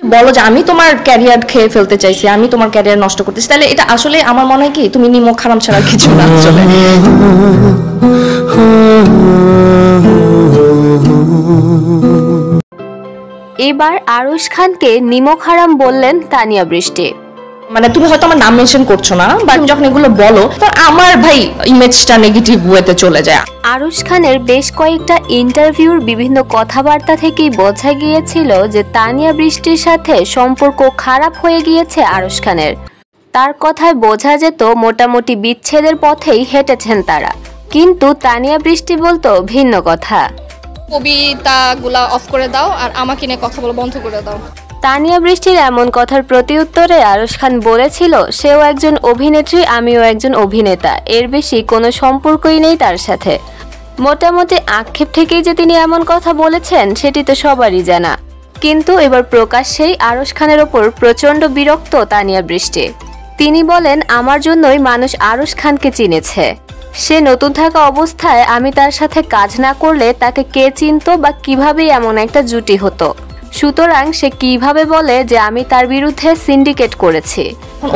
বলো যে আমি তোমার ক্যারিয়ার খেয়ে ফেলতে চাইছি, আমি তোমার ক্যারিয়ার নষ্ট করতেছি, তাহলে এটা আসলে আমার মনে হয় কি তুমি নিমক হারাম ছাড়া কিছু না আসলে। এবার আরুশ খানকে নিমক হারাম বললেন তানিয়া বৃষ্টি। মানে তুমি হয়তো আমার নাম মেনশন করছো না, বা তুমি যখন এগুলো বলো তো আমার ভাই ইমেজটা নেগেটিভ ওয়েতে চলে যায়। আরুশ খানের বেশ কয়েকটা ইন্টারভিউর বিভিন্ন কথাবার্তা থেকেই বোঝা গিয়েছিল যে তানিয়া বৃষ্টির সাথে সম্পর্ক খারাপ হয়ে গিয়েছে আরুশ খানের। তার কথায় বোঝা যেত মোটামুটি বিচ্ছেদের পথেই হেঁটেছেন তারা, কিন্তু তানিয়া বৃষ্টি বলতো ভিন্ন কথা। কবিতাগুলা অফ করে দাও আর আমাকে নিয়ে কথা বলা বন্ধ করে দাও। তানিয়া বৃষ্টির এমন কথার প্রতিউত্তরে আরুশ খান বলেছিল সেও একজন অভিনেত্রী, আমিও একজন অভিনেতা, এর বেশি কোনো সম্পর্কই নেই তার সাথে। মোটামুটি আক্ষেপ থেকেই যে তিনি এমন কথা বলেছেন সেটি তো সবারই জানা, কিন্তু এবার প্রকাশ্যেই আরুশ খানের ওপর প্রচণ্ড বিরক্ত তানিয়া বৃষ্টি। তিনি বলেন, আমার জন্যই মানুষ আরুশ খানকে চিনেছে। সে নতুন থাকা অবস্থায় আমি তার সাথে কাজ না করলে তাকে কে চিনতো বা কিভাবে এমন একটা জুটি হতো, সুতরাং সে কিভাবে বলে যে আমি তার বিরুদ্ধে সিন্ডিকেট করেছি।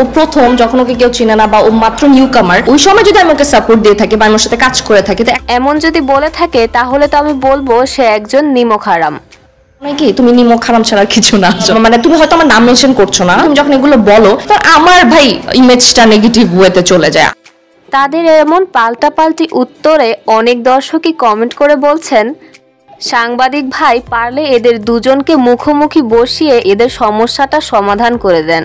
ও প্রথম যখন ওকে কেউ চিনে না বা ও মাত্র নিউ কামার, ওই সময় যদি আমি ওকে সাপোর্ট দিয়ে থাকি বা আমার সাথে কাজ করে থাকি, এমন যদি বলে থাকে তাহলে তো আমি বলবো সে একজন নিমক হারাম। কি তুমি নিমক হারাম ছাড়া কিছু না। মানে তুমি হয়তো আমার নাম মেনশন করছো না, তুমি যখন এগুলো বলো তো আমার ভাই ইমেজটা নেগেটিভ ওয়েতে চলে যায়। তাদের এমন পাল্টাপাল্টি উত্তরে অনেক দর্শকই কমেন্ট করে বলছেন, সাংবাদিক ভাই পারলে এদের দুজনকে মুখোমুখি বসিয়ে এদের সমস্যাটা সমাধান করে দেন।